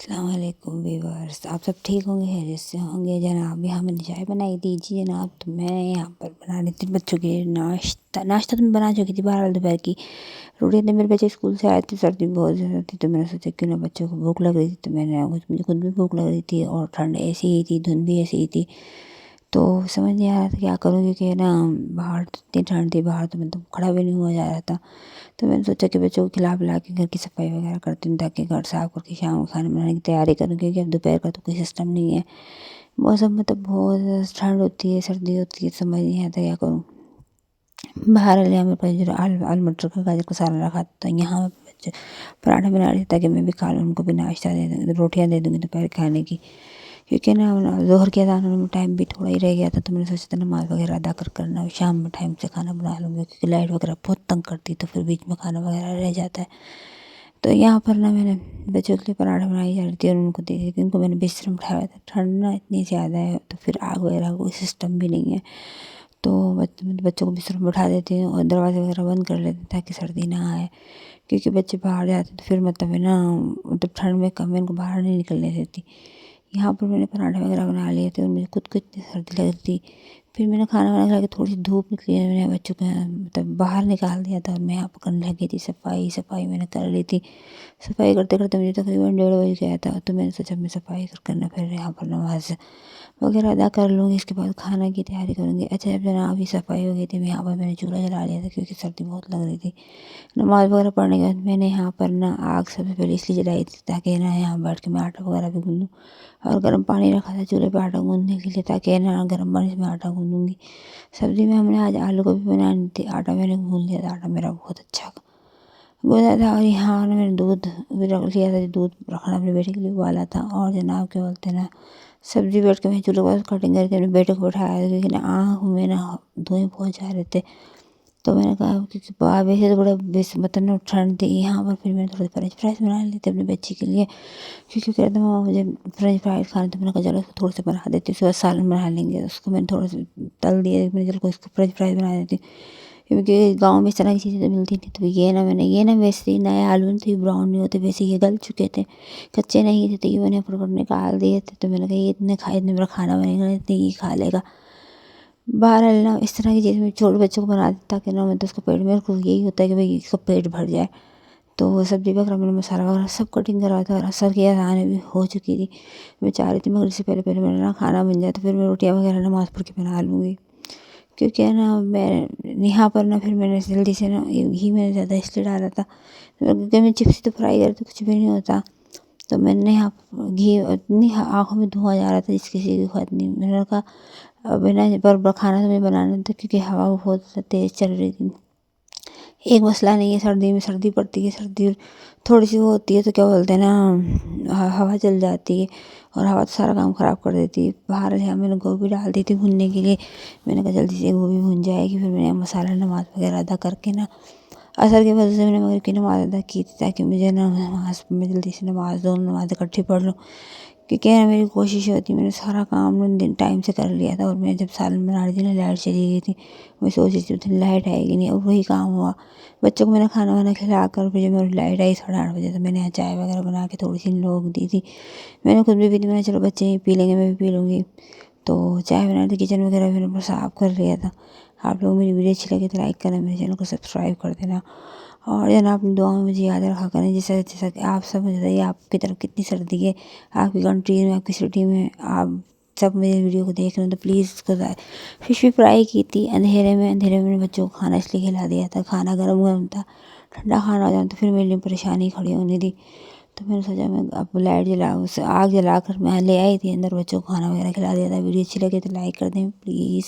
السلام علیکم ویورس، آپ سب ٹھیک ہوں گے، خیریت سے ہوں گے جناب۔ یہاں میں نے چائے بنائی تھی جی جناب، تو میں یہاں پر بنا رہی تھی بچوں کے ناشتہ تو میں بنا چکی تھی بہرحال دوپہر کی روٹی تھی۔ میرے بچے اسکول سے آئے تھے، سردی بہت زیادہ تھی تو میں نے سوچا کیوں نہ بچوں کو بھوک لگ رہی تھی، تو میں نے مجھے خود بھی بھوک لگ رہی تھی اور ٹھنڈ ایسی ہی تھی، دھند بھی ایسی ہی تھی، تو سمجھ نہیں آ رہا تھا کیا کروں، کیونکہ نا باہر اتنی ٹھنڈ تھی، باہر تو مطلب کھڑا بھی نہیں ہوا جا رہا تھا۔ تو میں نے سوچا کہ بچوں کو کھلا پلا کے گھر کی صفائی وغیرہ کرتی ہوں تاکہ گھر صاف کر کے شام کو کھانا بنانے کی تیاری کروں، کیونکہ اب دوپہر کا تو کوئی سسٹم نہیں ہے۔ موسم مطلب بہت زیادہ ٹھنڈ ہوتی ہے، سردی ہوتی ہے، سمجھ نہیں آتا کیا کروں۔ باہر لیا میرے پاس جو آلو مٹر کا گاجر کا سالن رکھا تھا، تو یہاں بچے پراٹھا بنا رہے تھے تاکہ میں بھی کھا لوں، ان کو بھی ناشتہ دے دوں، روٹیاں دے دوں گی دوپہر کھانے کی، کیونکہ نا ظہر کے اذان ہونے میں ٹائم بھی تھوڑا ہی رہ گیا تھا، تو میں نے سوچا تھا نماز وغیرہ ادا کرنا شام میں ٹائم سے کھانا بنا لوں گی، کیونکہ لائٹ وغیرہ بہت تنگ کرتی تو پھر بیچ میں کھانا وغیرہ رہ جاتا ہے۔ تو یہاں پر نا میں نے بچوں کے لیے پراٹھا بنائی جا رہی تھی اور ان کو دے دی تھی، ان کو میں نے بستر میں بٹھایا تھا، ٹھنڈ نا اتنی زیادہ ہے تو پھر آگ وغیرہ کا کوئی سسٹم بھی نہیں ہے، تو بچوں کو بستر میں بٹھا دیتی ہوں اور دروازے وغیرہ بند کر لیتے ہیں تاکہ سردی نہ آئے، کیونکہ بچے باہر جاتے تو پھر مطلب ہے نا مطلب ٹھنڈ میں کم ان کو باہر نہیں نکلنے دیتی۔ یہاں پر میں نے پراٹھے وغیرہ بنا لیے تھے اور مجھے خود کو اتنی سردی لگ رہی تھی، پھر میں نے کھانا بنا کھا کے تھوڑی سی دھوپ نکلی ہے، میں نے بچوں کو مطلب باہر نکال دیا تھا اور میں یہاں پر کرنے لگی تھی صفائی میں نے کر لی تھی۔ صفائی کرتے کرتے مجھے تقریباً 1:30 بج گیا تھا، تو میں نے سوچا میں صفائی کرنا پھر یہاں پر نماز وغیرہ ادا کر لوں گی، اس کے بعد کھانا کی تیاری کروں گی۔ اچھا جب جناب ابھی صفائی ہو گئی تھی، میں یہاں پر میں نے چولہا جلا لیا تھا کیونکہ سردی بہت لگ رہی تھی۔ نماز وغیرہ پڑھنے کے بعد میں نے یہاں پر نا آگ سب سے پہلے اس لیے جلائی تھی تاکہ نا یہاں بیٹھ کے میں آٹا وغیرہ بھی گوندوں، اور گرم پانی رکھا تھا چولہے پہ آٹا گوندنے کے لیے تاکہ نا گرم پانی سے میں آٹا گوندوں گی۔ سبزی میں ہم نے آج آلو گوبھی بنانی تھی، آٹا میں نے گوندھ لیا تھا، آٹا میرا بہت اچھا گوندھا تھا، اور یہاں میں نے دودھ بھی رکھ لیا تھا، دودھ رکھنا اپنے بیٹے کے لیے ابالا تھا، اور جناب کیا بولتے ہیں نا سبزی بیٹھ کے میں چولہے کے پاس کٹنگ کر کے اپنے بیٹے کو بٹھایا تھا، کیونکہ نا آنکھ میں نا دھوئیں بہت جا رہے تھے، تو میں نے کہا کیونکہ ویسے تو بڑا مطلب نا ٹھنڈ تھی یہاں پر، پھر میں نے تھوڑے فرینچ فرائز بنا لیے تھے اپنے بچے کے لیے، کیونکہ کہتے ہیں مجھے فرینچ فرائز کھانے، تو میں نے کہا چلو اس کو تھوڑے سے بنا دیتی ہوں، اس کے بعد سالن بنا لیں گے، اس کو میں نے تھوڑے سے تل دیے، میں نے چلو اس کو فرینچ فرائز بنا دیتی ہوں، کیونکہ گاؤں میں اس طرح کی چیزیں تو ملتی نہیں، تو یہ نا ویسے ہی نئے آلو نہیں تھے، براؤن نہیں ہوتے، ویسے یہ گل چکے تھے، کچے نہیں تھے، تو یہ میں نے فٹافٹ نکال دیے تھے، تو میں نے کہا یہ اتنے بڑا کھانا بنے گا اتنے یہ کھا لے گا۔ بہرحال نا اس طرح کی چیز میں چھوٹے بچوں کو بنا دیتا تاکہ نا مطلب اس کو پیٹ میں یہی ہوتا ہے کہ بھائی اس کا پیٹ بھر جائے، تو وہ سبزی وغیرہ میں نے مسالہ وغیرہ سب کٹنگ کرا تھا، اور اثر کی اذان بھی ہو چکی تھی، میں چاہ رہی تھی مغرب سے پہلے میں نے نا کھانا بن جائے تو پھر میں روٹیاں وغیرہ نماز پڑھ کے بنا لوں گی، کیونکہ نا میں یہاں پر نا پھر میں نے جلدی سے نا گھی میں نے زیادہ اس لیے ڈالا تھا کیونکہ میں چپس تو فرائی کرتی کچھ بھی نہیں ہوتا، تو میں نے یہاں گھی اتنی آنکھوں میں دھواں جا رہا تھا جس کسی کی خود نہیں، میں نے کہا اب نا پر کھانا تو میں بنانا تھا کیونکہ ہوا بہت تیز چل رہی تھی۔ ایک مسئلہ نہیں ہے، سردی میں سردی پڑتی ہے، سردی تھوڑی سی وہ ہوتی ہے تو کیا بولتے ہیں نا ہوا چل جاتی ہے، اور ہوا تو سارا کام خراب کر دیتی ہے۔ باہر جہاں میں نے گوبھی ڈال دی تھی بھوننے کے لیے، میں نے کہا جلدی سے گوبھی بھون جائے گی، پھر میں نے مسالہ نماز وغیرہ ادا کر کے نا عصر کے وجہ سے میں نے مغرب کی نماز ادا کی تھی تاکہ مجھے نا نماز میں جلدی سے دونوں نماز اکٹھی پڑھ لوں، کیونکہ نا میری کوشش ہوتی میں نے سارا کام ٹائم سے کر لیا تھا، اور میں جب سالن بنا رہی تھی نا لائٹ چلی گئی تھی، میں سوچ رہی تھی لائٹ آئے گی نہیں، اور وہی کام ہوا، بچوں کو میں نے کھانا وانا کھلا کر پھر جب میری لائٹ آئی 8:30 بجے تو میں نے چائے وغیرہ بنا کے تھوڑی سی لوگ دی تھی، میں نے خود بھی پی تھی، میں نے چلو بچے ہی پی لیں گے میں بھی پی لوں گی، تو چائے بنا رہی تھی، کچن وغیرہ میں نے صاف کر لیا تھا۔ آپ لوگ میری ویڈیو اچھی لگے تو لائک کرنا، میرے چینل کو سبسکرائب کر دینا، اور جناب اپنی دعاؤں میں مجھے یاد رکھا کریں، جیسا کہ آپ سب مجھے بتائیے آپ کی طرف کتنی سردی ہے، آپ کی کنٹری میں، آپ کی سٹی میں، آپ سب میری ویڈیو کو دیکھ رہے ہیں تو پلیز اس کو فش بھی فرائی کی تھی اندھیرے میں نے بچوں کو کھانا اس لیے کھلا دیا تھا، کھانا گرم تھا، ٹھنڈا کھانا ہو جاتا تو پھر میرے لیے پریشانی کھڑی ہونے دی، تو میں نے سوچا میں اب لائٹ آگ جلا کر میں لے آئی تھی اندر، بچوں کو کھانا وغیرہ کھلا دیا تھا۔ ویڈیو اچھی لگے تو لائک کر دیں پلیز۔